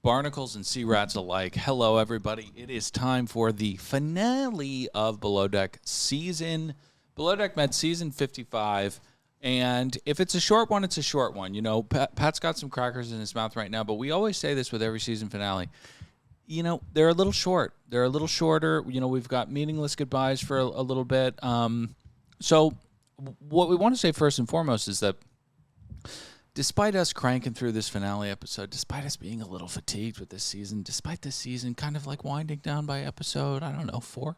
Barnacles and sea rats alike. Hello, everybody. It is time for the finale of Below Deck Below Deck Med season 55. And if it's a short one, it's a short one. You know, Pat's got some crackers in his mouth right now, but we always say this with every season finale. You know, they're a little short. They're a little shorter. You know, we've got meaningless goodbyes for a little bit. So what we want to say first and foremost is that despite us cranking through this finale episode, despite us being a little fatigued with this season, despite this season kind of like winding down by episode, 4,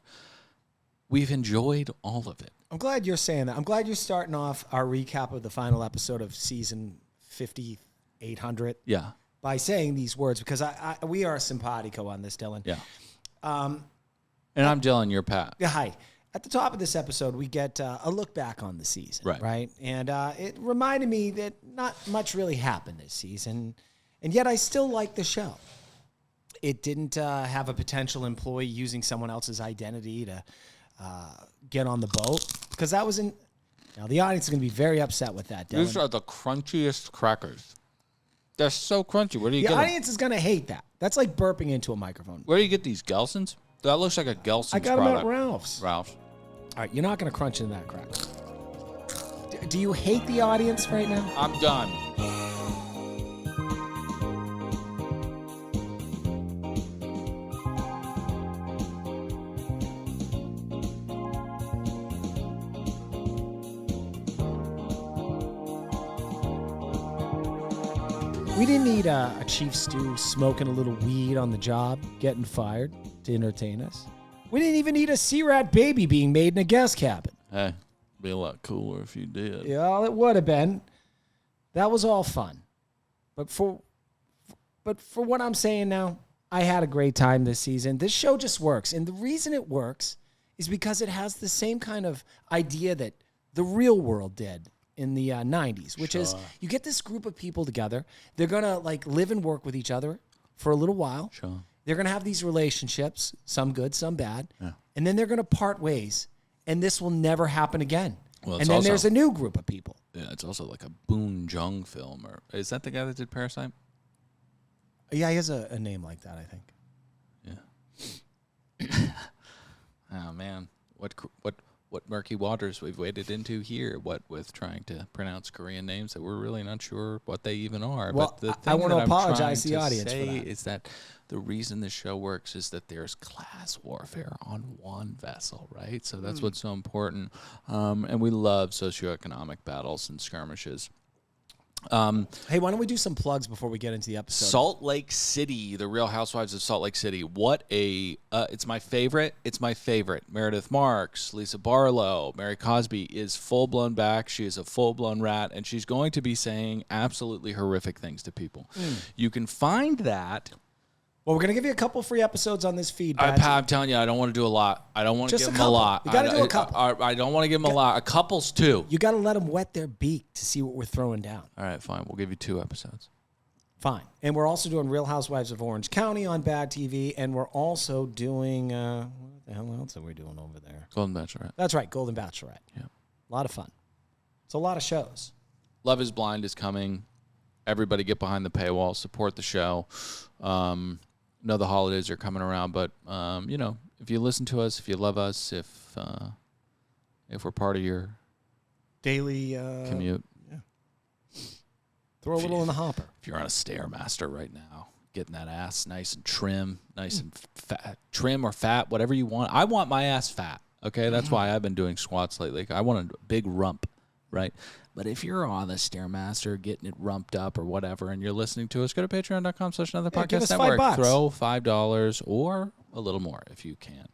we've enjoyed all of it. I'm glad you're saying that. I'm glad you're starting off our recap of the final episode of season 5800. Yeah. By saying these words, because we are simpatico on this, Dylan. Yeah. And I'm Dylan, you're Pat. Yeah, hi. At the top of this episode, we get a look back on the season, right? And it reminded me that not much really happened this season, and yet I still like the show. It didn't have a potential employee using someone else's identity to get on the boat, because that was Now, the audience is going to be very upset with that, Dylan. These are the crunchiest crackers. They're so crunchy. Where do you get them? The audience is going to hate that. That's like burping into a microphone. Where do you get these, Gelson's? That looks like a Gelson's product. I got them at Ralph's. Ralph's. All right, you're not going to crunch into that cracker. Do you hate the audience right now? I'm done. We didn't need a Chief Stew smoking a little weed on the job, getting fired to entertain us. We didn't even need a sea rat baby being made in a guest cabin. Hey, be a lot cooler if you did. Yeah, well, it would have been. That was all fun. But for what I'm saying now, I had a great time this season. This show just works. And the reason it works is because it has the same kind of idea that the real world did in the 90s, which is you get this group of people together. They're going to like live and work with each other for a little while. Sure. They're going to have these relationships, some good, some bad, and then they're going to part ways, and this will never happen again. Well, and then there's a new group of people. Yeah, it's also like a Boon Jung film. Or is that the guy that did Parasite? Yeah, he has a name like that, I think. Yeah. Oh, man. What murky waters we've waded into here, what with trying to pronounce Korean names that we're really not sure what they even are. Well, but the I want to apologize to the to audience say for that. Is that the reason the show works is that there's class warfare on one vessel, right? So that's what's so important. And we love socioeconomic battles and skirmishes. Hey, why don't we do some plugs before we get into the episode? Salt Lake City, The Real Housewives of Salt Lake City. What a, it's my favorite. It's my favorite. Meredith Marks, Lisa Barlow, Mary Cosby is full-blown back. She is a full-blown rat, and she's going to be saying absolutely horrific things to people. You can find that. Well, we're going to give you a couple free episodes on this feed. I'm telling you, I don't want to do a lot. I don't want to give them a lot. You got to do a couple. I don't want to give them a lot. A couple's two. You got to let them wet their beak to see what we're throwing down. All right, fine. We'll give you 2 episodes. Fine. And we're also doing Real Housewives of Orange County on Bad TV, and we're also doing, what the hell else are we doing over there? Golden Bachelorette. That's right, Golden Bachelorette. Yeah. A lot of fun. It's a lot of shows. Love is Blind is coming. Everybody get behind the paywall. Support the show. Know the holidays are coming around, but you know, if you listen to us, if you love us, if we're part of your daily commute, throw a little in the hopper. If you're on a Stairmaster right now, getting that ass nice and trim, nice and fat, trim or fat, whatever you want. I want my ass fat. Okay, that's why I've been doing squats lately. I want a big rump, right? But if you're on the Stairmaster getting it rumped up or whatever, and you're listening to us, go to patreon.com/anotherpodcast give us network. $5. Throw $5 or a little more if you can.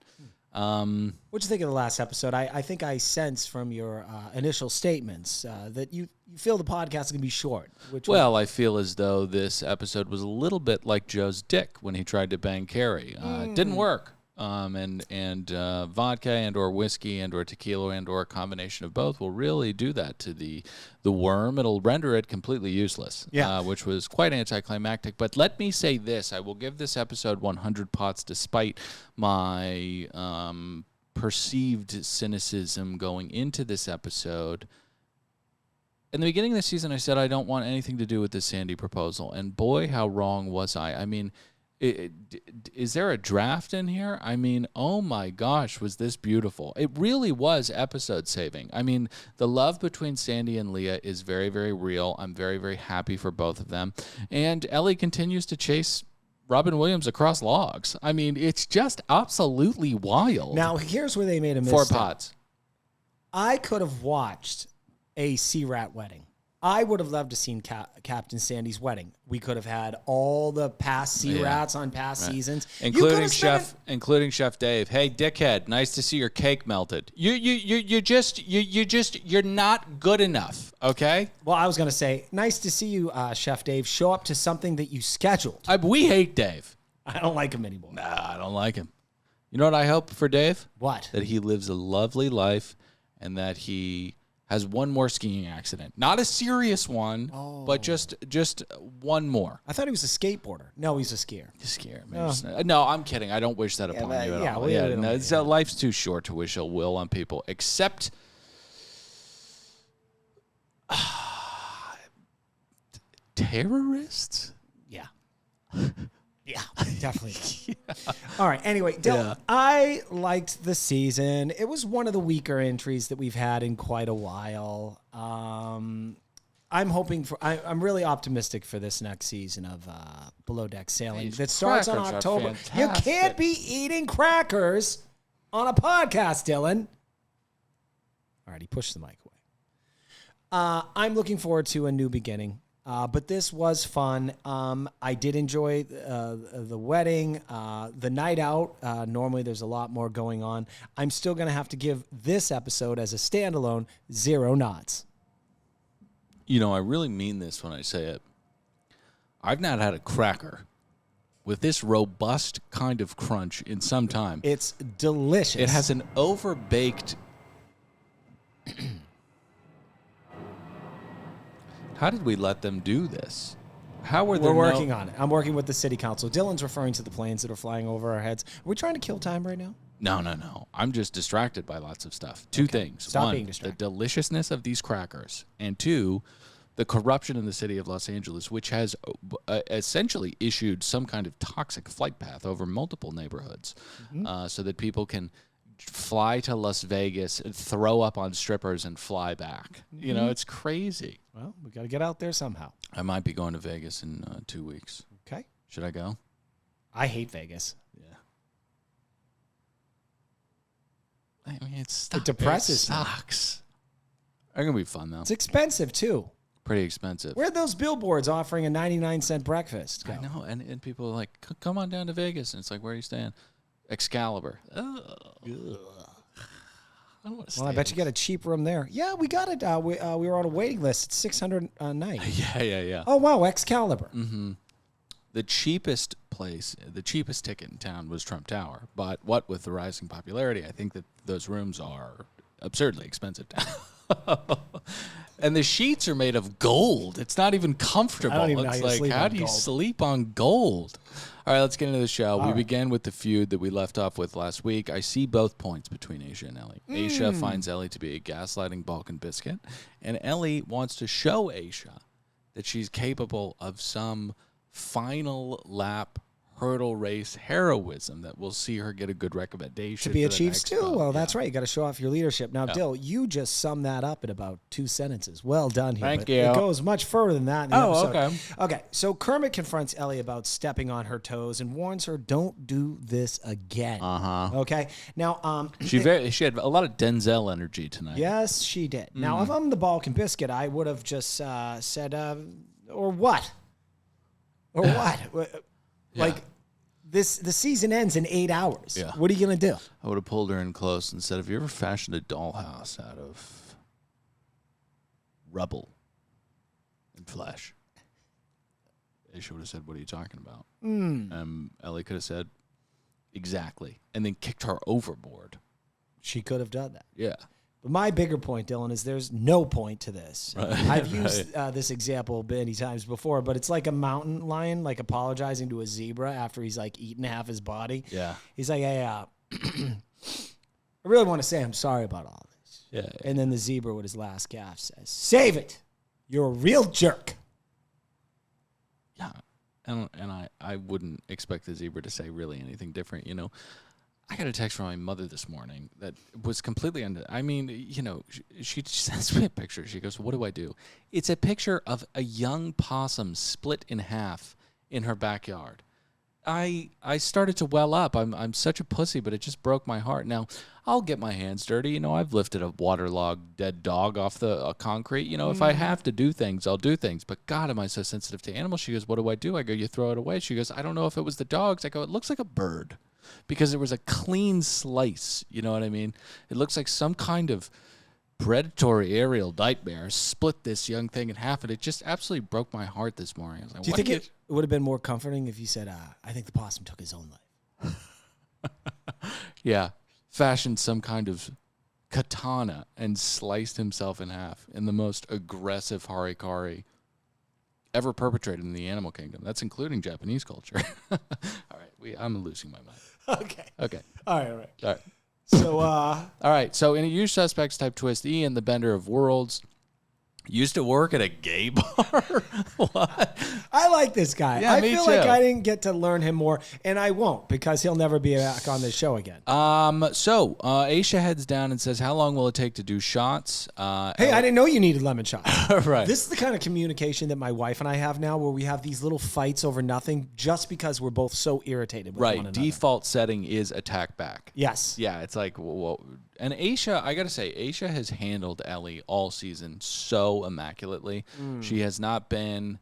What'd you think of the last episode? I think I sense from your initial statements that you feel the podcast is going to be short. I feel as though this episode was a little bit like Joe's dick when he tried to bang Carrie. It didn't work. And vodka and or whiskey and or tequila and or a combination of both will really do that to the worm. It'll render it completely useless, which was quite anticlimactic. But let me say this. I will give this episode 100 pots despite my perceived cynicism going into this episode. in the beginning of the season, I said I don't want anything to do with the Sandy proposal. And boy, how wrong was I. I mean, is there a draft in here? I mean, oh my gosh, was this beautiful. It really was episode saving. I mean, the love between Sandy and Leah is very, very real. I'm very, very happy for both of them. And Ellie continues to chase Robin Williams across logs. I mean, it's just absolutely wild. Now, here's where they made a mistake. 4 pots. I could have watched a Sea Rat wedding. I would have loved to seen Captain Sandy's wedding. We could have had all the past Sea Rats on past seasons, including Chef Dave. Hey, dickhead, nice to see your cake melted. You're not good enough. Okay. Well, I was gonna say, nice to see you, Chef Dave. Show up to something that you scheduled. We hate Dave. I don't like him anymore. Nah, I don't like him. You know what I hope for Dave? What? That he lives a lovely life, and that he has one more skiing accident. Not a serious one, but just one more. I thought he was a skateboarder. No, he's a skier. No, I'm kidding. I don't wish that upon you at all. Life's too short to wish ill will on people, except terrorists? Yeah. Yeah, definitely. Yeah. All right. Anyway, Dylan, I liked the season. It was one of the weaker entries that we've had in quite a while. I'm really optimistic for this next season of Below Deck Sailing that starts on October. You can't be eating crackers on a podcast, Dylan. All right, he pushed the mic away. I'm looking forward to a new beginning. But this was fun. I did enjoy the wedding, the night out. Normally there's a lot more going on. I'm still going to have to give this episode as a standalone 0 knots. You know, I really mean this when I say it. I've not had a cracker with this robust kind of crunch in some time. It's delicious. It has an overbaked... How did we let them do this? How were We're working on it. I'm working with the city council. Dylan's referring to the planes that are flying over our heads. Are we trying to kill time right now? No. I'm just distracted by lots of stuff. Two things. Stop being One, distracted. the deliciousness of these crackers. And two, the corruption in the city of Los Angeles, which has essentially issued some kind of toxic flight path over multiple neighborhoods so that people can fly to Las Vegas, throw up on strippers, and fly back. You know, it's crazy. Well, we got to get out there somehow. I might be going to Vegas in 2 weeks. Okay. Should I go? I hate Vegas. Yeah. I mean, it depresses me. Sucks. They're going to be fun, though. It's expensive, too. Pretty expensive. Where are those billboards offering a 99-cent breakfast? I know, and people are like, come on down to Vegas. And it's like, where are you staying? Excalibur. Ugh. I don't want to stay. Well, I bet you get a cheap room there. Yeah, we got it. We were on a waiting list. It's $600 a night. Yeah. Oh, wow, Excalibur. Mm-hmm. The cheapest place, the cheapest ticket in town was Trump Tower. But what with the rising popularity, I think that those rooms are absurdly expensive now. And the sheets are made of gold. It's not even comfortable. I don't even know It's how you like, sleep how on do you gold. sleep on gold? All right, let's get into the show. We right. began with the feud that we left off with last week. I see both points between Aisha and Ellie. Aisha finds Ellie to be a gaslighting Balkan biscuit, and Ellie wants to show Aisha that she's capable of some final lap hurdle race heroism that will see her get a good recommendation To be a for the chief next stew. vote. Well, that's right. You got to show off your leadership. Now, Dill, you just summed that up in about 2 sentences. Well done here. Thank but you. It goes much further than that in the episode. Okay. Okay, so Kermit confronts Ellie about stepping on her toes and warns her, don't do this again. Okay? Now, She had a lot of Denzel energy tonight. yes, she did. Now, if I'm the Balkan Biscuit, I would have just said, or what? Or what? Like, the season ends in 8 hours. Yeah. What are you going to do? I would have pulled her in close and said, have you ever fashioned a dollhouse out of rubble and flesh? Aisha would have said, what are you talking about? Ellie could have said, exactly, and then kicked her overboard. She could have done that. Yeah. But my bigger point, Dylan, is there's no point to this. Right. I've used this example many times before, but it's like a mountain lion, like apologizing to a zebra after he's like eaten half his body. Yeah. He's like, hey, I really want to say I'm sorry about all this. Yeah. And then the zebra with his last gaff says, save it. You're a real jerk. Yeah. And I wouldn't expect the zebra to say really anything different, you know. I got a text from my mother this morning that was completely I mean, you know, she sends me a picture. She goes, "What do I do?" It's a picture of a young possum split in half in her backyard. I started to well up. I'm such a pussy, but it just broke my heart. Now, I'll get my hands dirty. You know, I've lifted a waterlogged dead dog off the concrete. You know, if I have to do things, I'll do things. But God, am I so sensitive to animals? She goes, "What do I do?" I go, "You throw it away." She goes, "I don't know if it was the dogs." I go, "It looks like a bird." Because there was a clean slice, you know what I mean? It looks like some kind of predatory aerial nightmare split this young thing in half, and it just absolutely broke my heart this morning. I was like, Do you think it would have been more comforting if you said, I think the possum took his own life? Yeah, fashioned some kind of katana and sliced himself in half in the most aggressive harikari ever perpetrated in the animal kingdom. That's including Japanese culture. All right, I'm losing my mind. Okay. All right. So, all right. So, in a Huge Suspects type twist, Ian, the Bender of Worlds, used to work at a gay bar. What? I like this guy. Yeah, I me feel too. like I didn't get to learn him more, and I won't because he'll never be back on this show again. So Aisha heads down and says, "How long will it take to do shots?" Hey, I didn't know you needed lemon shots. Right. This is the kind of communication that my wife and I have now, where we have these little fights over nothing just because we're both so irritated with one Right. another. Default setting is attack back. Yes. Yeah, it's like, whoa. And Aisha, I got to say, Aisha has handled Ellie all season so immaculately. She has not been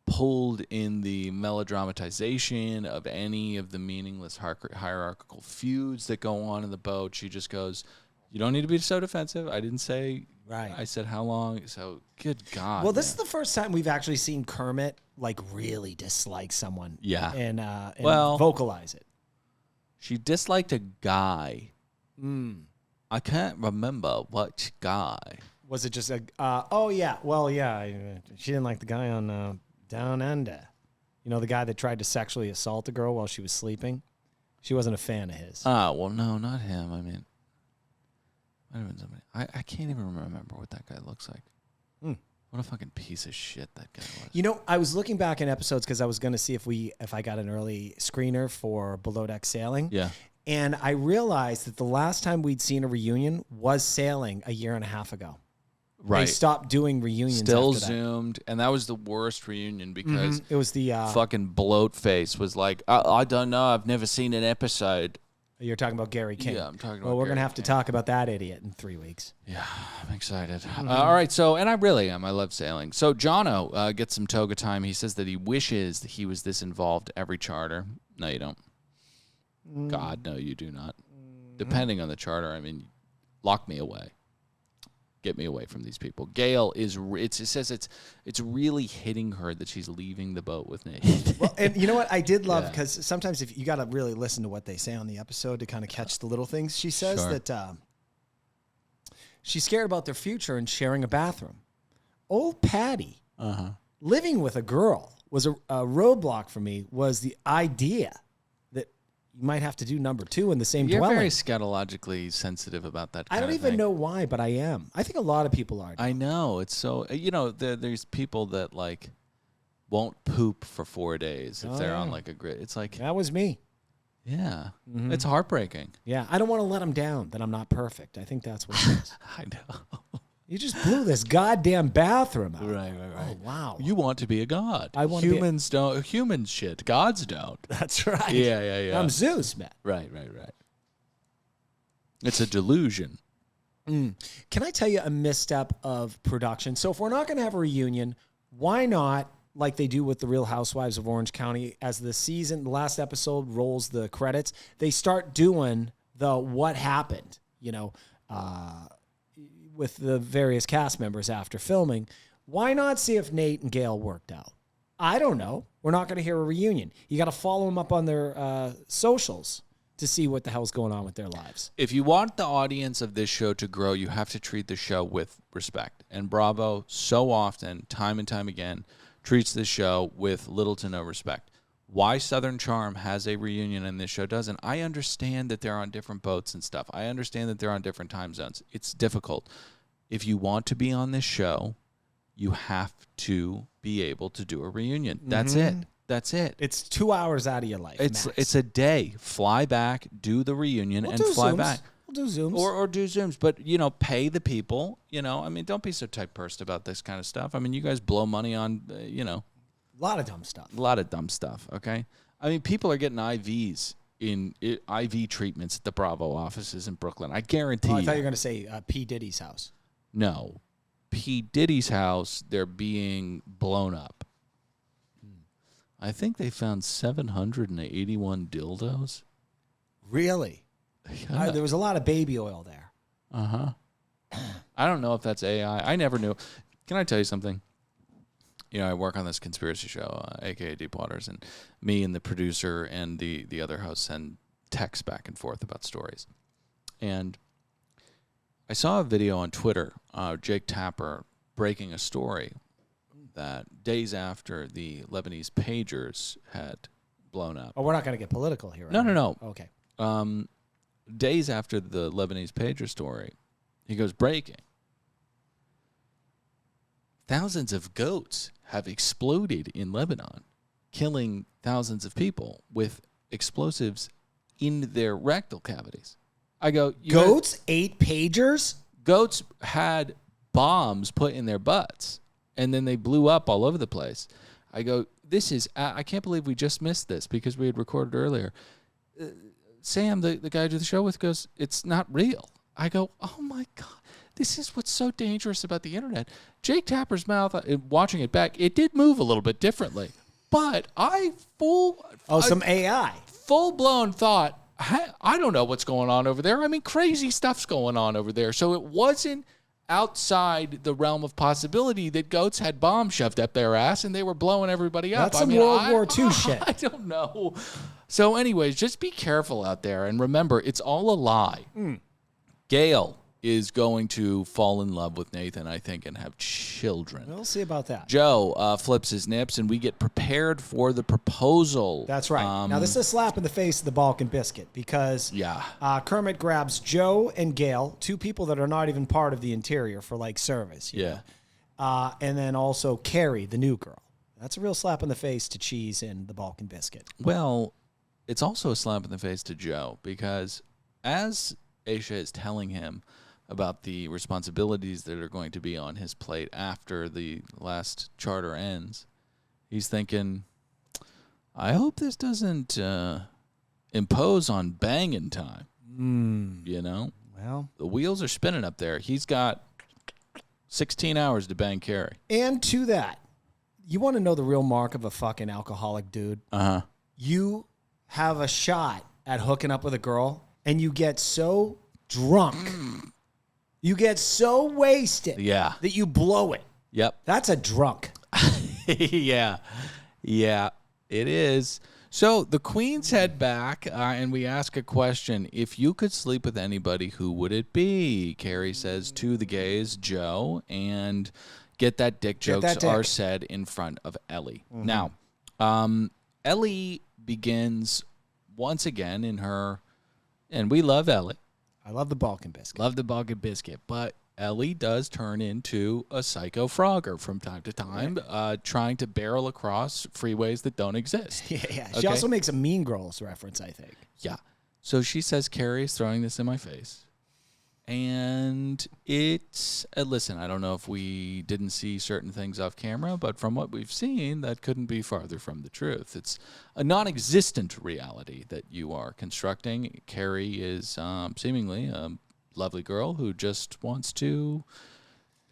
pulled in the melodramatization of any of the meaningless hierarchical feuds that go on in the boat. She just goes, "You don't need to be so defensive. I didn't say." Right. I said, "How long?" So, good God. Well, this is the first time we've actually seen Kermit like really dislike someone. Yeah. And Well, vocalize it. She disliked a guy. I can't remember what guy. Was it just a? Oh yeah. Well, yeah. She didn't like the guy on Down Under. You know, the guy that tried to sexually assault a girl while she was sleeping. She wasn't a fan of his. Well, no, not him. I mean, might have been somebody. I can't even remember what that guy looks like. What a fucking piece of shit that guy was. You know, I was looking back in episodes because I was going to see if I got an early screener for Below Deck Sailing. Yeah. And I realized that the last time we'd seen a reunion was Sailing a year and a half ago. Right. They stopped doing reunions. Still after that. zoomed, and that was the worst reunion because It was the fucking bloat face was like, I don't know, I've never seen an episode. You're talking about Gary King. Yeah, I'm talking about Well, we're Gary gonna have to King. talk about that idiot in 3 weeks. Yeah, I'm excited. All right, so, and I really am. I love sailing. So Jono gets some toga time. He says that he wishes that he was this involved every charter. No, you don't. God, no, you do not. Depending on the charter, I mean, lock me away. Get me away from these people. Gail is. It says it's really hitting her that she's leaving the boat with Nate. Well, and you know what I did love, Yeah. because sometimes if you got to really listen to what they say on the episode to kind of catch the little things. She says Sure. that she's scared about their future and sharing a bathroom. Old Patty living with a girl was a roadblock for me. Was the idea that you might have to do number 2 in the same You're dwelling. very scatologically sensitive about that. I don't even know why, but I am. I think a lot of people are. I know it's so. You know, there's people that like won't poop for 4 days if they're on like a grid. It's like, That was me. yeah, it's heartbreaking. Yeah, I don't want to let them down that I'm not perfect. I think that's what it is. I know. You just blew this goddamn bathroom out. Right. Oh, wow. You want to be a god. I want to be- humans don't. Humans shit. Gods don't. That's right. Yeah. I'm Zeus, man. Right. It's a delusion. Can I tell you a misstep of production? So if we're not going to have a reunion, why not, like they do with the Real Housewives of Orange County, as the last episode rolls the credits, they start doing the what happened, with the various cast members after filming. Why not see if Nate and Gail worked out? I don't know. We're not going to hear a reunion. You got to follow them up on their socials to see what the hell's going on with their lives. If you want the audience of this show to grow, you have to treat the show with respect. And Bravo, so often, time and time again, treats this show with little to no respect. Why Southern Charm has a reunion and this show doesn't, I understand that they're on different boats and stuff. I understand that they're on different time zones. It's difficult. If you want to be on this show, you have to be able to do a reunion. That's it. That's it. It's 2 hours out of your life. It's a day. Fly back, do the reunion, and fly back. We'll do Zooms. Or do Zooms. But, pay the people. I mean, don't be so tight-pursed about this kind of stuff. I mean, you guys blow money on, a lot of dumb stuff. A lot of dumb stuff, okay? I mean, people are getting IV treatments at the Bravo offices in Brooklyn. I guarantee you. I thought you were going to say P. Diddy's house. No. P. Diddy's house, they're being blown up. I think they found 781 dildos. Really? Yeah. There was a lot of baby oil there. Uh-huh. I don't know if that's AI. I never knew. Can I tell you something? I work on this conspiracy show, a.k.a. Deep Waters, and me and the producer and the other host send texts back and forth about stories. And I saw a video on Twitter, Jake Tapper breaking a story that days after the Lebanese pagers had blown up. Oh, we're not going to get political here. Right? No. Okay. Days after the Lebanese pager story, he goes, breaking. Thousands of goats have exploded in Lebanon, killing thousands of people with explosives in their rectal cavities. I go, goats ate pagers? Goats had bombs put in their butts, and then they blew up all over the place. I go, I can't believe we just missed this because we had recorded earlier. Sam, the guy I do the show with, goes, it's not real. I go, oh my God. This is what's so dangerous about the internet. Jake Tapper's mouth, watching it back, it did move a little bit differently. But some AI. Full-blown thought, I don't know what's going on over there. I mean, crazy stuff's going on over there. So it wasn't outside the realm of possibility that goats had bombs shoved up their ass and they were blowing everybody up. That's some World War II shit. I don't know. So anyways, just be careful out there. And remember, it's all a lie. Gail is going to fall in love with Nathan, I think, and have children. We'll see about that. Joe flips his nips, and we get prepared for the proposal. That's right. Now, this is a slap in the face of the Balkan Biscuit because Kermit grabs Joe and Gail, two people that are not even part of the interior for, service. You know? And then also Carrie, the new girl. That's a real slap in the face to Cheese and the Balkan Biscuit. Well, it's also a slap in the face to Joe because as Aisha is telling him about the responsibilities that are going to be on his plate after the last charter ends, he's thinking, I hope this doesn't impose on banging time. Well, the wheels are spinning up there. He's got 16 hours to bang Carrie. And to that, you want to know the real mark of a fucking alcoholic dude? You have a shot at hooking up with a girl, and you get so drunk. You get so wasted that you blow it. Yep. That's a drunk. Yeah, it is. So the queens head back, and we ask a question. If you could sleep with anybody, who would it be? Carrie says to the gays, Joe, and get that dick jokes are said in front of Ellie. Now, Ellie begins once again in her, and we love Ellie. I love the Balkan Biscuit. Love the Balkan Biscuit. But Ellie does turn into a psycho frogger from time to time, trying to barrel across freeways that don't exist. Yeah. She also makes a Mean Girls reference, I think. Yeah. So she says, Carrie is throwing this in my face. And it's, listen, I don't know if we didn't see certain things off camera, but from what we've seen, that couldn't be farther from the truth. It's a non-existent reality that you are constructing. Carrie is seemingly a lovely girl who just wants to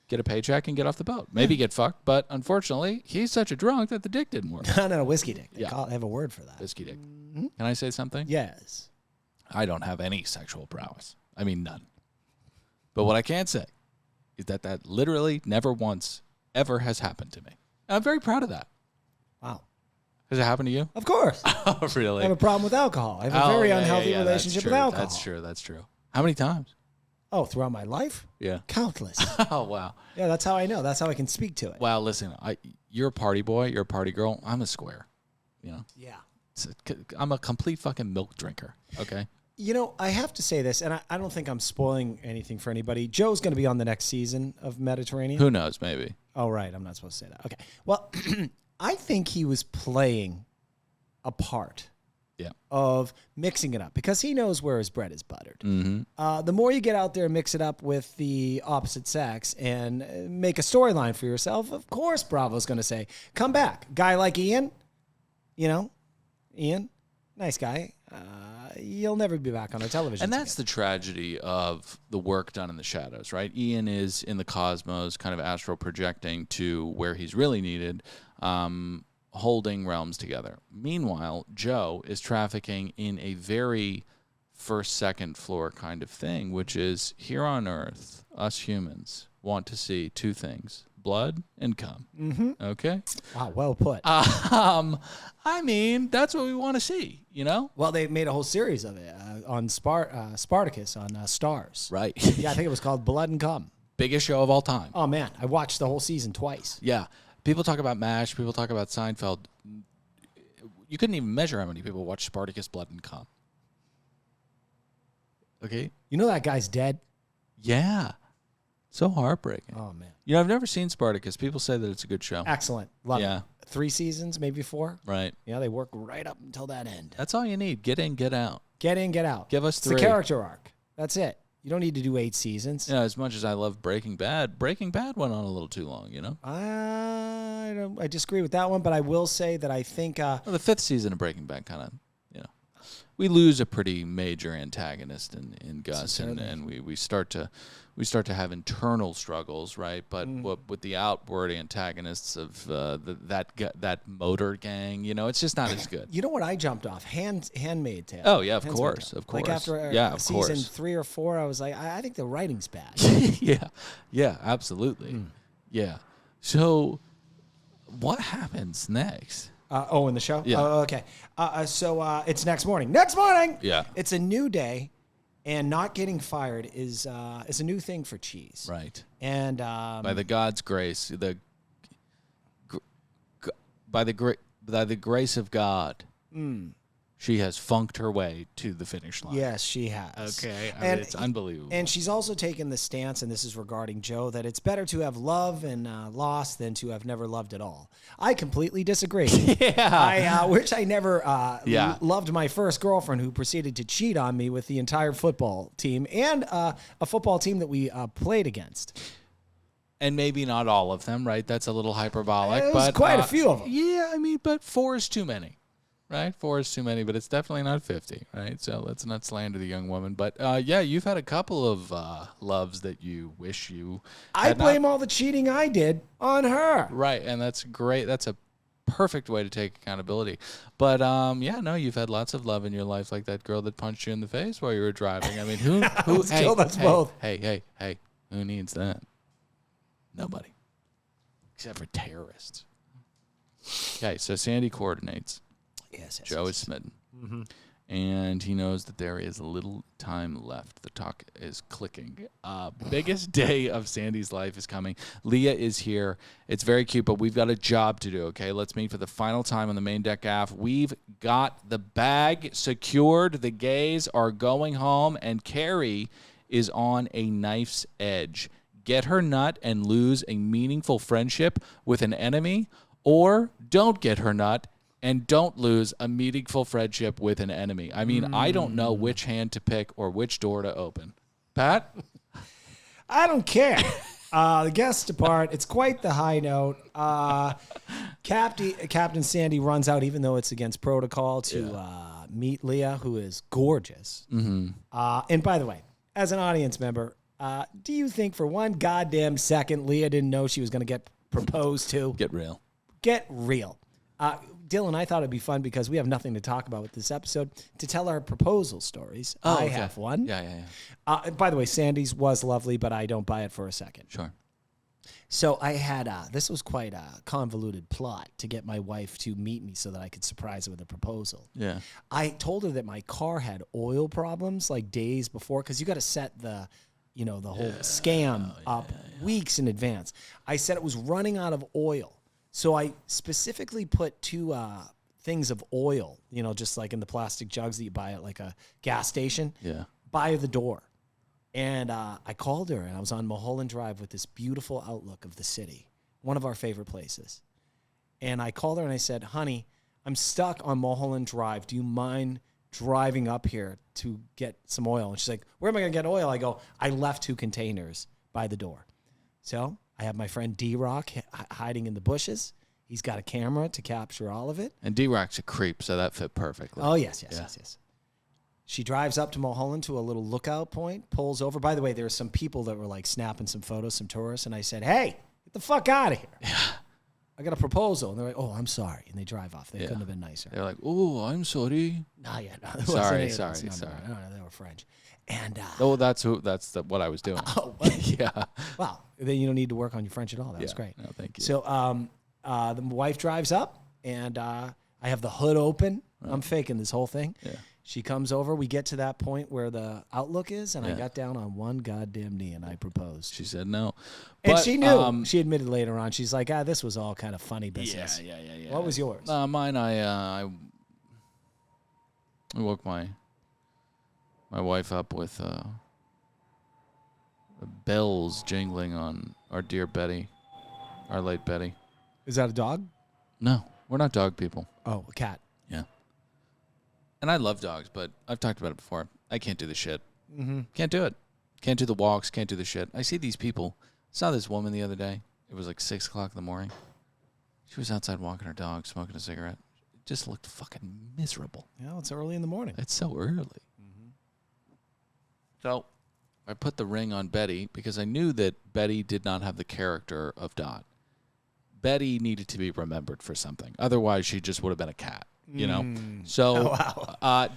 get a paycheck and get off the boat. Maybe get fucked, but unfortunately, he's such a drunk that the dick didn't work. No, whiskey dick. They have a word for that. Whiskey dick. Can I say something? Yes. I don't have any sexual prowess. I mean, none. But what I can say is that literally never once ever has happened to me. And I'm very proud of that. Wow. Has it happened to you? Of course. Oh, really? I have a problem with alcohol. I have a very unhealthy relationship with alcohol. That's true. How many times? Oh, throughout my life? Yeah. Countless. Oh, wow. Yeah, that's how I know. That's how I can speak to it. Wow, listen, you're a party boy. You're a party girl. I'm a square. Yeah. I'm a complete fucking milk drinker. Okay? I have to say this, and I don't think I'm spoiling anything for anybody. Joe's going to be on the next season of Mediterranean. Who knows? Maybe. Oh, right. I'm not supposed to say that. Okay. Well, I think he was playing a part of mixing it up because he knows where his bread is buttered. The more you get out there and mix it up with the opposite sex and make a storyline for yourself, of course Bravo's going to say, come back. Guy like Ian, Ian, nice guy. You'll never be back on our television. And that's the tragedy of the work done in the shadows, right? Ian is in the cosmos, kind of astral projecting to where he's really needed, holding realms together. Meanwhile, Joe is trafficking in a very first, second floor kind of thing, which is here on Earth, us humans want to see two things: blood and cum. Okay? Wow, well put. I mean, that's what we want to see, Well, they made a whole series of it on Spartacus on Starz. Right. Yeah, I think it was called Blood and Cum. Biggest show of all time. Oh, man. I watched the whole season twice. Yeah. People talk about MASH. People talk about Seinfeld. You couldn't even measure how many people watch Spartacus, Blood and Cum. Okay? You know that guy's dead? Yeah. So heartbreaking. Oh, man. I've never seen Spartacus. People say that it's a good show. Excellent. Love Yeah. it. 3 seasons, maybe 4. Right. Yeah, they work right up until that end. That's all you need. Get in, get out. Get in, get out. Give us It's 3. the character arc. That's it. You don't need to do 8 seasons. As much as I love Breaking Bad went on a little too long, I disagree with that one, but I will say that I think Well, the 5th season of Breaking Bad kind of, we lose a pretty major antagonist in Gus, and we start to have internal struggles, right? But with the outward antagonists of that motor gang, it's just not as good. You know what I jumped off? Handmaid's Tale. Oh yeah, of course. Like after season 3 or 4, I was like, I think the writing's bad. yeah, absolutely. Yeah. So, what happens next? In the show? Yeah. Oh, okay. So it's next morning. Next morning! Yeah. It's a new day, and not getting fired is a new thing for Cheese. Right. And by the God's grace, by the grace of God, she has funked her way to the finish line. Yes, she has. Okay. I mean, it's unbelievable. And she's also taken the stance, and this is regarding Joe, that it's better to have love and lost than to have never loved at all. I completely disagree. I wish I never loved my first girlfriend who proceeded to cheat on me with the entire football team and a football team that we played against. And maybe not all of them, right? That's a little hyperbolic. It was quite a few of them. Yeah, I mean, but 4 is too many. Right? 4 is too many, but it's definitely not 50, right? So let's not slander the young woman. But, you've had a couple of loves that you wish you I blame all the cheating I did on her. Right, and that's great. That's a perfect way to take accountability. But, you've had lots of love in your life, like that girl that punched you in the face while you were driving. I mean, who killed us both. Hey, who needs that? Nobody. Except for terrorists. Okay, so Sandy coordinates. Yes, Joe is smitten. And he knows that there is little time left. The talk is clicking. Biggest day of Sandy's life is coming. Leah is here. It's very cute, but we've got a job to do, okay? Let's meet for the final time on the main deck aft. We've got the bag secured. The gays are going home, and Carrie is on a knife's edge. Get her nut and lose a meaningful friendship with an enemy, or don't get her nut and don't lose a meaningful friendship with an enemy. I mean, I don't know which hand to pick or which door to open. Pat? I don't care. The guests depart. It's quite the high note. Captain Sandy runs out, even though it's against protocol, to meet Leah, who is gorgeous. And by the way, as an audience member, do you think for one goddamn second Leah didn't know she was going to get proposed to? Get real. Get real. Dylan, I thought it'd be fun because we have nothing to talk about with this episode to tell our proposal stories. I have one. Yeah. By the way, Sandy's was lovely, but I don't buy it for a second. Sure. So I had, this was quite a convoluted plot to get my wife to meet me so that I could surprise her with a proposal. Yeah. I told her that my car had oil problems like days before because you got to set the whole scam up weeks in advance. I said it was running out of oil. So I specifically put 2 things of oil, just like in the plastic jugs that you buy at like a gas station, by the door. And I called her, and I was on Mulholland Drive with this beautiful outlook of the city. one of our favorite places. And I called her and I said, honey, I'm stuck on Mulholland Drive. Do you mind driving up here to get some oil? And she's like, where am I going to get oil? I go, I left 2 containers by the door. So I have my friend D-Rock hiding in the bushes. He's got a camera to capture all of it. And D-Rock's a creep, so that fit perfectly. Oh, yes. She drives up to Mulholland to a little lookout point, pulls over. By the way, there were some people that were like snapping some photos, some tourists. And I said, hey, get the fuck out of here. Yeah. I got a proposal. And they're like, oh, I'm sorry. And they drive off. They couldn't have been nicer. They're like, oh, I'm sorry. No, yeah. No, sorry. No, they were French. And that's what I was doing. Oh, well, yeah. Wow. Then you don't need to work on your French at all. That was great. No, thank you. So the wife drives up, and I have the hood open. I'm faking this whole thing. Yeah. She comes over. We get to that point where the outlook is, and I got down on one goddamn knee, and I proposed. She said no. And she knew. She admitted later on. She's like, this was all kind of funny business. Yeah. What was yours? Mine, I woke my wife up with bells jingling on our dear Betty, our late Betty. Is that a dog? No, we're not dog people. Oh, a cat. Yeah. And I love dogs, but I've talked about it before. I can't do the shit. Mm-hmm. Can't do it. Can't do the walks. Can't do the shit. I see these people. I saw this woman the other day. It was like 6 o'clock in the morning. She was outside walking her dog, smoking a cigarette. It just looked fucking miserable. Yeah, it's early in the morning. It's so early. Mm-hmm. So I put the ring on Betty because I knew that Betty did not have the character of Dot. Betty needed to be remembered for something. Otherwise, she just would have been a cat. You know, so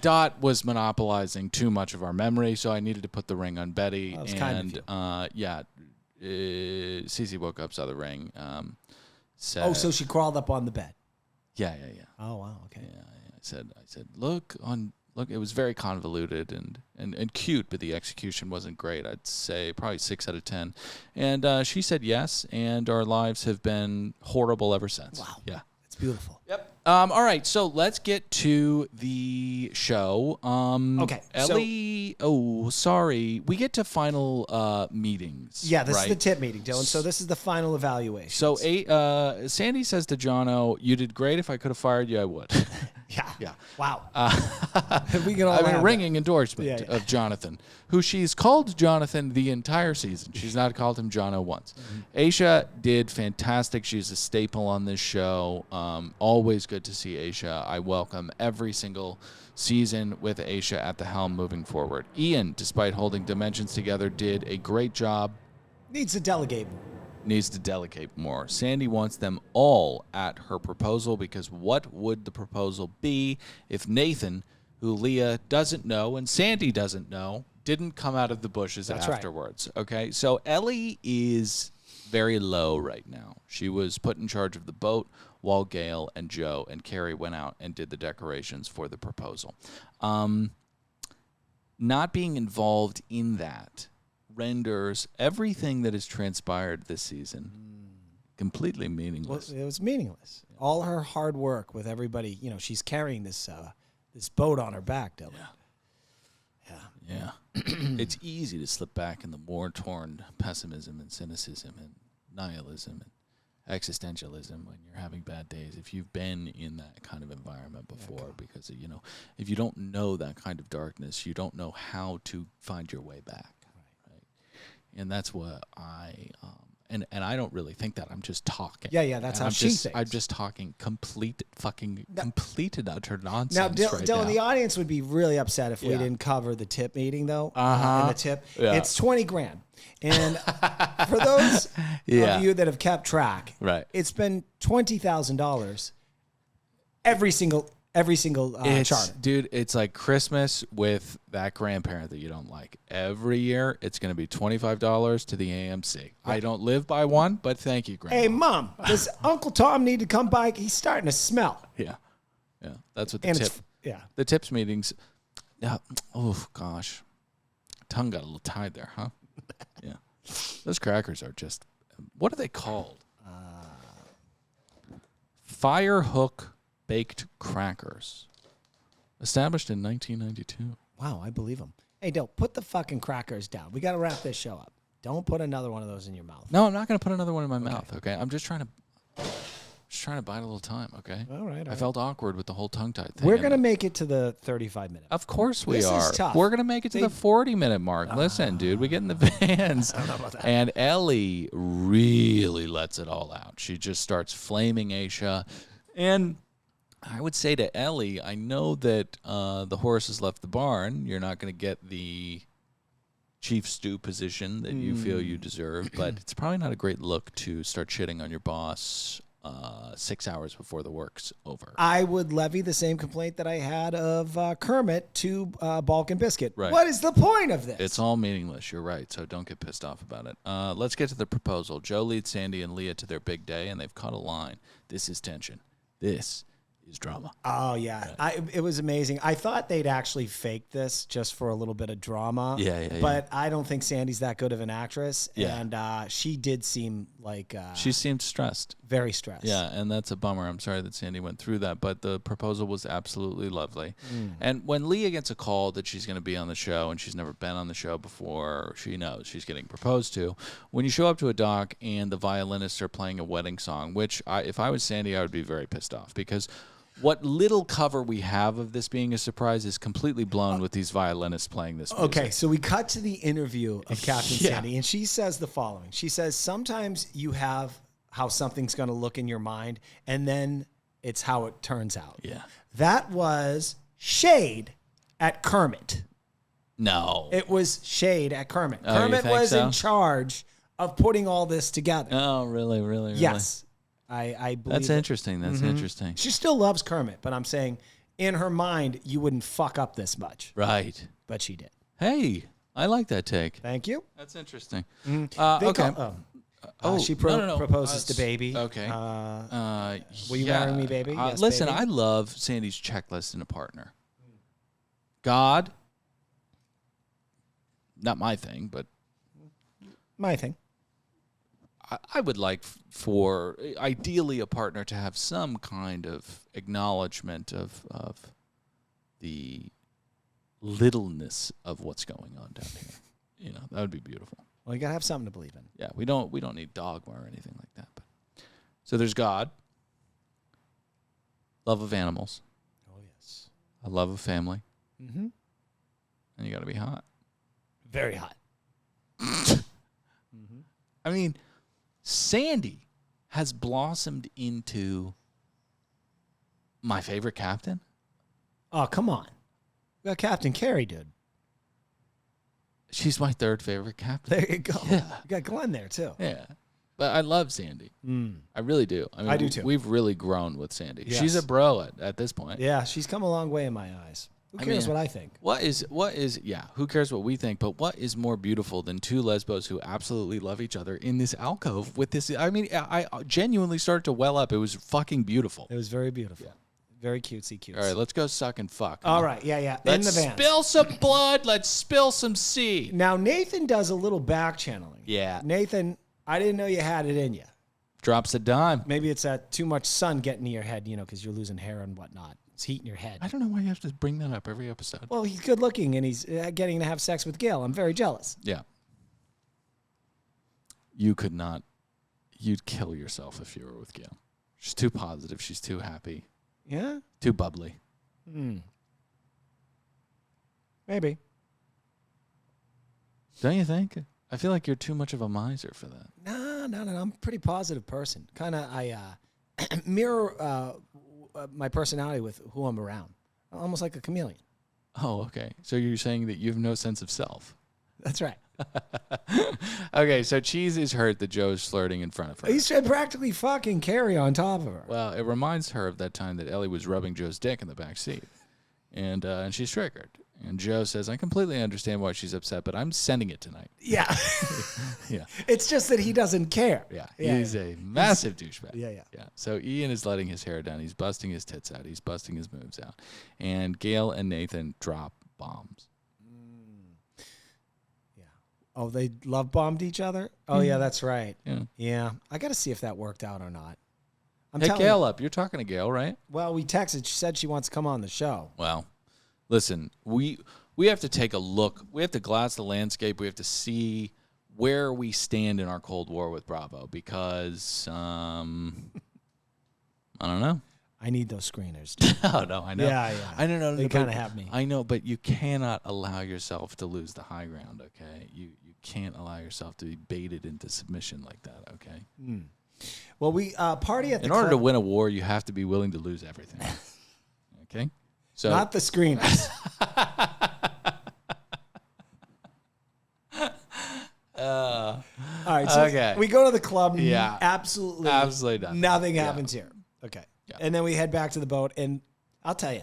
Dot was monopolizing too much of our memory, so I needed to put the ring on Betty. That was kind of you. Cece woke up, saw the ring. Said, so she crawled up on the bed. Yeah. Oh wow, okay. Yeah. I said, look. It was very convoluted and cute, but the execution wasn't great. I'd say probably 6 out of 10. And she said yes, and our lives have been horrible ever since. Wow. Yeah. It's beautiful. Yep. All right, so let's get to the show. Okay. Ellie, sorry. We get to final meetings. Yeah, this right? is the tip meeting, Dylan. So this is the final evaluation. So Sandy says to Jono, you did great. If I could have fired you, I would. Yeah. Wow. We can all a ringing endorsement of Jonathan, who she's called Jonathan the entire season. She's not called him Jono once. Mm-hmm. Aisha did fantastic. She's a staple on this show. Always good to see Aisha. I welcome every single season with Aisha at the helm moving forward. Ian, despite holding dimensions together, did a great job. Needs to delegate more. Sandy wants them all at her proposal because what would the proposal be if Nathan, who Leah doesn't know and Sandy doesn't know, didn't come out of the bushes afterwards? Right. Okay, so Ellie is very low right now. She was put in charge of the boat while Gail and Joe and Carrie went out and did the decorations for the proposal. Not being involved in that renders everything that has transpired this season completely meaningless. Well, it was meaningless. All her hard work with everybody, she's carrying this boat on her back, Dylan. Yeah. It's easy to slip back in the war-torn pessimism and cynicism and nihilism and existentialism when you're having bad days. If you've been in that kind of environment before, because if you don't know that kind of darkness, you don't know how to find your way back. And that's what and I don't really think that. I'm just talking. Yeah, that's how she thinks. I'm just talking complete and utter nonsense. Now, Dylan, the audience would be really upset if we didn't cover the tip meeting, though. And the tip, it's $20,000. And for those of you that have kept track, it's been $20,000 every single charter. Dude, it's like Christmas with that grandparent that you don't like. Every year, it's going to be $25 to the AMC. Right. I don't live by one, but thank you, Grandma. Hey, Mom, does Uncle Tom need to come by? He's starting to smell. Yeah. That's what the tips meetings. Oh, gosh. Tongue got a little tied there, huh? Yeah. Those crackers are just, what are they called? Fire hook baked crackers, established in 1992. Wow, I believe them. Hey, Dill, put the fucking crackers down. We got to wrap this show up. Don't put another one of those in your mouth. No, I'm not going to put another one in my mouth, okay? I'm just trying to bide a little time, okay? All right. I felt awkward with the whole tongue-tied thing. We're going to make it to the 35-minute. Of course we This is are. tough. We're going to make it to the 40-minute mark. Listen, dude, we get in the vans. I don't know about that. And Ellie really lets it all out. She just starts flaming Aisha. And I would say to Ellie, I know that the horse has left the barn. You're not going to get the chief stew position that you feel you deserve, but it's probably not a great look to start shitting on your boss 6 hours before the work's over. I would levy the same complaint that I had of Kermit to Balk and Biscuit. Right. What is the point of this? It's all meaningless. You're right, so don't get pissed off about it. Let's get to the proposal. Joe leads Sandy and Leah to their big day, and they've cut a line. This is tension. This is drama. Oh, yeah. It was amazing. I thought they'd actually fake this just for a little bit of drama. Yeah. But I don't think Sandy's that good of an actress. Yeah. And she did seem like... She seemed stressed. very stressed. Yeah, and that's a bummer. I'm sorry that Sandy went through that, but the proposal was absolutely lovely. And when Leah gets a call that she's going to be on the show and she's never been on the show before, she knows she's getting proposed to. When you show up to a dock and the violinists are playing a wedding song, which if I was Sandy, I would be very pissed off because what little cover we have of this being a surprise is completely blown with these violinists playing this music. Okay, so we cut to the interview of Captain Yeah. Sandy, and she says the following. She says, sometimes you have how something's going to look in your mind, and then it's how it turns out. Yeah. That was shade at Kermit. No. It was shade at Kermit. Oh, you Kermit think was so? in charge of putting all this together. Oh, really? Yes. I believe That's it. interesting. That's interesting. She still loves Kermit, but I'm saying in her mind, you wouldn't fuck up this much. Right. But she did. Hey, I like that take. Thank you. That's interesting. They Okay. she no. proposes to Baby. Okay. Will you marry me, baby? Yes, listen, baby. I love Sandy's checklist in a partner. God, not my thing, but My thing. I would like for ideally a partner to have some kind of acknowledgement of the littleness of what's going on down here. You know, that would be beautiful. Well, you gotta have something to believe in. Yeah, we don't need dogma or anything like that. But so there's God, love of animals, Oh yes. a love of family, Mm-hmm. and you got to be hot. Very hot. I mean, Sandy has blossomed into my favorite captain. Oh, come on. We got Captain Carey, dude. She's my third favorite captain. There you go. Yeah. You got Glenn there too. Yeah. But I love Sandy. I really do. I mean, I do too. We've really grown with Sandy. Yes. She's a bro at this point. Yeah, she's come a long way in my eyes. Who cares mean, what I think? What is yeah, who cares what we think, but what is more beautiful than two lesbos who absolutely love each other in this alcove with this? I mean, I genuinely started to well up. It was fucking beautiful. It was very beautiful. Very cutesy. All right, let's go suck and fuck. All right, yeah. Let's in the van. spill some blood. Let's spill some seed. Now, Nathan does a little back channeling. Yeah. Nathan, I didn't know you had it in you. Drops a dime. Maybe it's too much sun getting to your head, because you're losing hair and whatnot. It's heating your head. I don't know why you have to bring that up every episode. Well, he's good looking and he's getting to have sex with Gail. I'm very jealous. Yeah. You could not. You'd kill yourself if you were with Gail. She's too positive. She's too happy. Yeah? Too bubbly. Maybe. Don't you think? I feel like you're too much of a miser for that. No. I'm a pretty positive person. Kind of, I mirror my personality with who I'm around. Almost like a chameleon. Oh, okay. So you're saying that you have no sense of self. That's right. Okay, so Cheese is hurt that Joe's flirting in front of her. He's practically fucking Carrie on top of her. Well, it reminds her of that time that Ellie was rubbing Joe's dick in the back seat. And she's triggered. And Joe says, I completely understand why she's upset, but I'm sending it tonight. Yeah. Yeah. It's just that he doesn't care. Yeah. He's a massive douchebag. Yeah. So Ian is letting his hair down. He's busting his tits out. He's busting his moves out. And Gail and Nathan drop bombs. Yeah. Oh, they love bombed each other? Oh, yeah, that's right. Yeah. Yeah. I got to see if that worked out or not. I'm Hey, telling Gail you. up. You're talking to Gail, right? Well, we texted. She said she wants to come on the show. Well, listen, we have to take a look. We have to glass the landscape. We have to see where we stand in our Cold War with Bravo, because I don't know. I need those screeners. Oh, no, I know. Yeah. I don't know. They kind of have me. I know, but you cannot allow yourself to lose the high ground, okay? You can't allow yourself to be baited into submission like that, okay? Well, we party at the In order to club. win a war, you have to be willing to lose everything, okay? So Not the screeners. All right, so okay. we go to the club. Yeah. Absolutely Absolutely nothing Yeah. happens here. Okay. Yeah. And then we head back to the boat, and I'll tell you,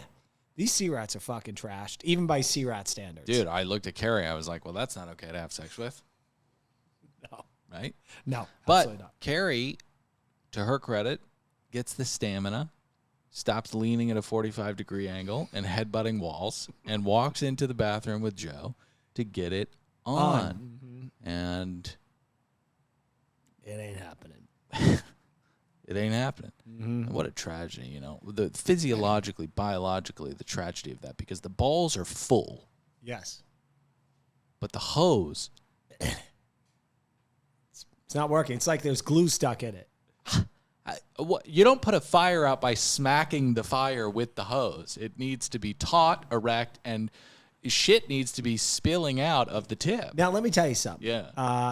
these sea rats are fucking trashed, even by sea rat standards. Dude, I looked at Carrie. I was like, well, that's not okay to have sex with. No. Right? No, But absolutely not. Carrie, to her credit, gets the stamina, stops leaning at a 45-degree angle and headbutting walls, and walks into the bathroom with Joe to get it on. And It ain't happening. it ain't happening. And what a tragedy, you know. The physiologically, biologically, the tragedy of that, because the balls are full, Yes. but the hose, It's not working. It's like there's glue stuck in it. you don't put a fire out by smacking the fire with the hose. It needs to be taut, erect, and shit needs to be spilling out of the tip. Now, let me tell you something. Yeah.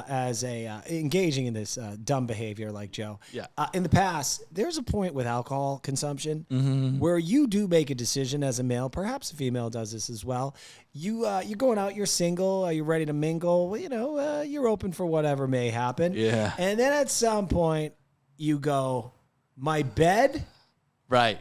As a engaging in this dumb behavior like Joe. Yeah. In the past, there's a point with alcohol consumption Mm-hmm. where you do make a decision as a male. Perhaps a female does this as well. You're going out. You're single. You're ready to mingle. Well, you're open for whatever may happen. Yeah. And then at some point, you go, my bed Right.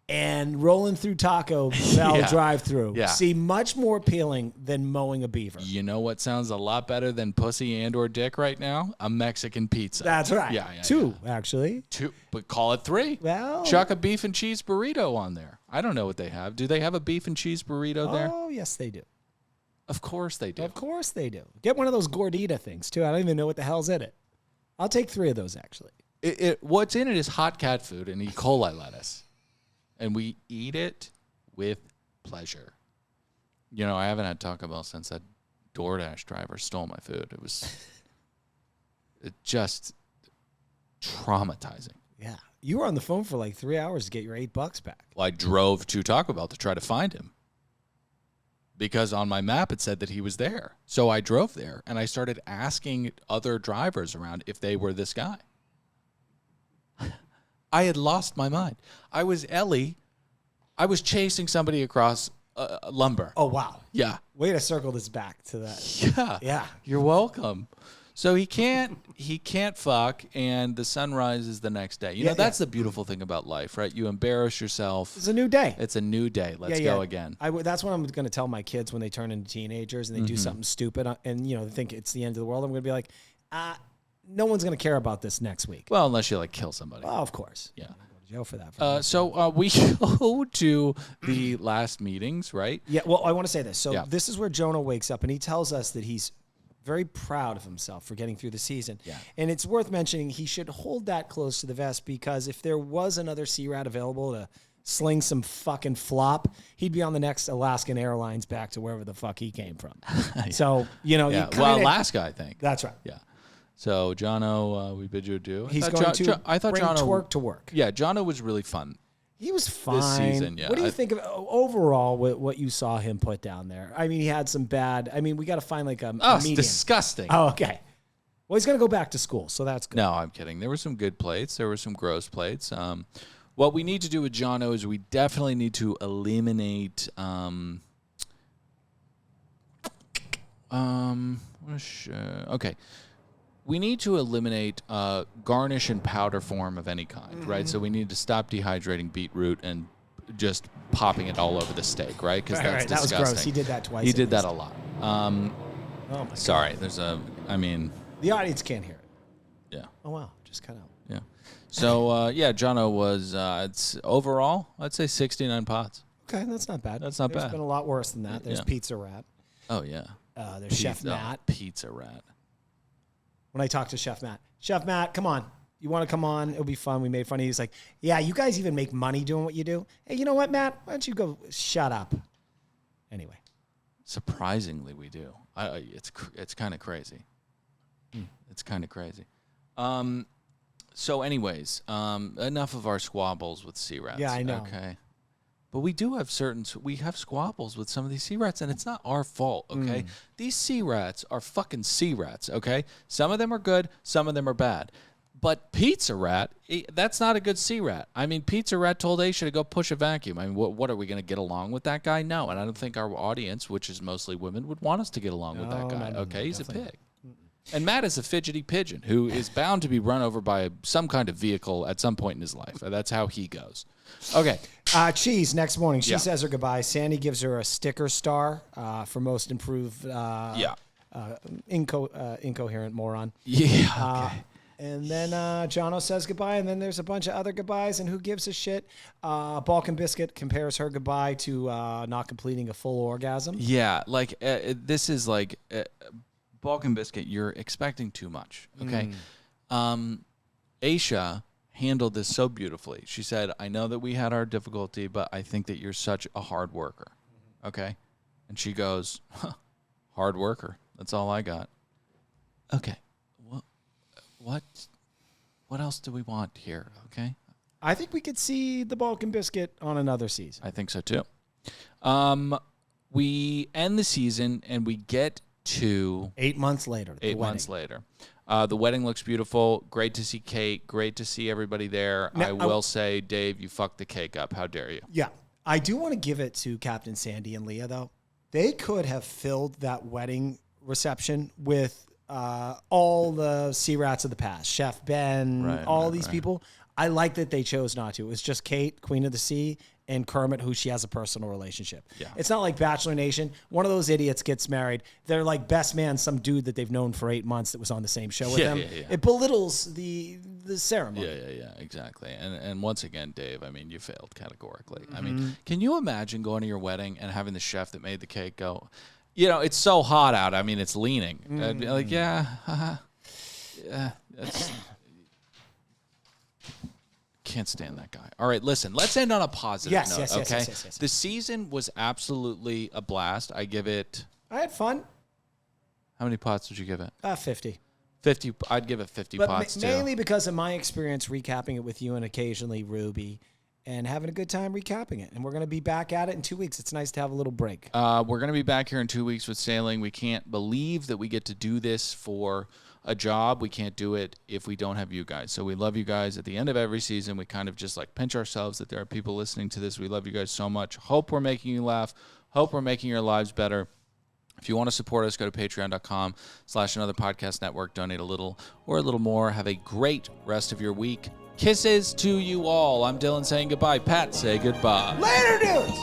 and rolling through Taco Bell Yeah. drive-through Yeah. seem much more appealing than mowing a beaver. You know what sounds a lot better than pussy and or dick right now? A Mexican pizza. That's right. Yeah. Two, actually. Two, but call it three. Well, Chuck a beef and cheese burrito on there. I don't know what they have. Do they have a beef and cheese burrito there? Oh, yes, they do. Of course they do. Of course they do. Get one of those gordita things, too. I don't even know what the hell's in it. I'll take 3 of those, actually. What's in it is hot cat food and E. coli lettuce. And we eat it with pleasure. You know, I haven't had Taco Bell since that DoorDash driver stole my food. It was just traumatizing. Yeah. You were on the phone for like 3 hours to get your $8 back. Well, I drove to Taco Bell to try to find him because on my map it said that he was there. So I drove there and I started asking other drivers around if they were this guy. I had lost my mind. I was Ellie. I was chasing somebody across lumber. Oh, wow. Yeah. Way to circle this back to that. Yeah. Yeah. You're welcome. So he can't fuck, and the sun rises the next day. You know, that's the beautiful thing about life, right? You embarrass yourself. It's a new day. It's a new day. Let's go again. That's what I'm going to tell my kids when they turn into teenagers and they do something stupid and, they think it's the end of the world. I'm going to be like, no one's going to care about this next week. Well, unless you like kill somebody. Oh, of course. Yeah. Go to jail for that. So we go to the last meetings, right? Yeah, well, I want to say this. So Yeah. this is where Jonah wakes up and he tells us that he's very proud of himself for getting through the season. Yeah. And it's worth mentioning he should hold that close to the vest because if there was another Sea Rat available to sling some fucking flop, he'd be on the next Alaskan Airlines back to wherever the fuck he came from. So, Yeah. you kinda, Well, Alaska, I think. that's right. Yeah. So Jono, we bid you adieu. He's going to I thought bring Jono Twerk to work. Yeah, Jono was really fun. He was fine. season, yeah. What do you think of overall what you saw him put down there? I mean, he had some bad. I mean, we got to find like a Oh, it's medium. disgusting. Oh, okay. Well, he's going to go back to school, so that's good. No, I'm kidding. There were some good plates. There were some gross plates. What we need to do with Jono is we definitely need to eliminate. Okay. We need to eliminate garnish in powder form of any kind, right? So we need to stop dehydrating beetroot and just popping it all over the steak, right? Because that's that was disgusting. gross. He did that twice. He at did that least. a lot. Oh my Sorry, God. The audience can't hear it. Yeah. Oh wow, just cut out. Yeah. So, Jono was, it's overall, I'd say 69 pots. Okay, that's not bad. That's not There's bad. been a lot worse than that. There's Yeah. Pizza Rat. Oh, yeah. There's Chef Matt. Pizza rat. When I talked to Chef Matt, come on. You want to come on? It'll be fun. We made fun of you. He's like, yeah, you guys even make money doing what you do. Hey, you know what, Matt? Why don't you go shut up? Anyway. Surprisingly, we do. It's kind of crazy. It's kind of crazy. So anyways, enough of our squabbles with sea rats. Yeah, I know. Okay. But we do have we have squabbles with some of these sea rats, and it's not our fault, okay? These sea rats are fucking sea rats, okay? Some of them are good, some of them are bad. But Pizza Rat, that's not a good sea rat. I mean, Pizza Rat told Aisha to go push a vacuum. I mean, what are we going to get along with that guy? No, and I don't think our audience, which is mostly women, would want us to get along with that guy, okay? He's a pig. And Matt is a fidgety pigeon who is bound to be run over by some kind of vehicle at some point in his life. That's how he goes. Okay. Cheese, next morning, she says her goodbye. Sandy gives her a sticker star for most improved incoherent moron. Yeah. Okay. And then Jono says goodbye, and then there's a bunch of other goodbyes, and who gives a shit? Balkan Biscuit compares her goodbye to not completing a full orgasm. Yeah, like this is like... Balkan Biscuit, you're expecting too much, okay? Aisha handled this so beautifully. She said, I know that we had our difficulty, but I think that you're such a hard worker, okay? And she goes, hard worker. That's all I got. Okay. What else do we want here, okay? I think we could see the Balkan Biscuit on another season. I think so, too. We end the season, and we get to 8 months later. 8 months later. The wedding looks beautiful. Great to see Kate. Great to see everybody there. Now, I will say, Dave, you fucked the cake up. How dare you? Yeah. I do want to give it to Captain Sandy and Leah, though. They could have filled that wedding reception with all the sea rats of the past. Chef Ben, all these people. I like that they chose not to. It was just Kate, Queen of the Sea, and Kermit, who she has a personal relationship. Yeah. It's not like Bachelor Nation. One of those idiots gets married. They're like best man, some dude that they've known for 8 months that was on the same show with them. Yeah. It belittles the ceremony. Yeah, exactly. And once again, Dave, I mean, you failed categorically. I mean, can you imagine going to your wedding and having the chef that made the cake go, you know, it's so hot out. I mean, it's leaning. I'd be like, yeah, that's... Can't stand that guy. All right, listen, let's end on a positive note, okay? Yes. The season was absolutely a blast. I had fun. How many pots did you give it? 50. 50. I'd give it 50 pots, too. Mainly because of my experience recapping it with you and occasionally Ruby and having a good time recapping it. And we're going to be back at it in 2 weeks. It's nice to have a little break. We're going to be back here in 2 weeks with sailing. We can't believe that we get to do this for a job. We can't do it if we don't have you guys. So we love you guys. At the end of every season, we kind of just like pinch ourselves that there are people listening to this. We love you guys so much. Hope we're making you laugh. Hope we're making your lives better. If you want to support us, go to patreon.com/anotherpodcastnetwork. Donate a little or a little more. Have a great rest of your week. Kisses to you all. I'm Dylan saying goodbye. Pat, say goodbye. Later, dudes.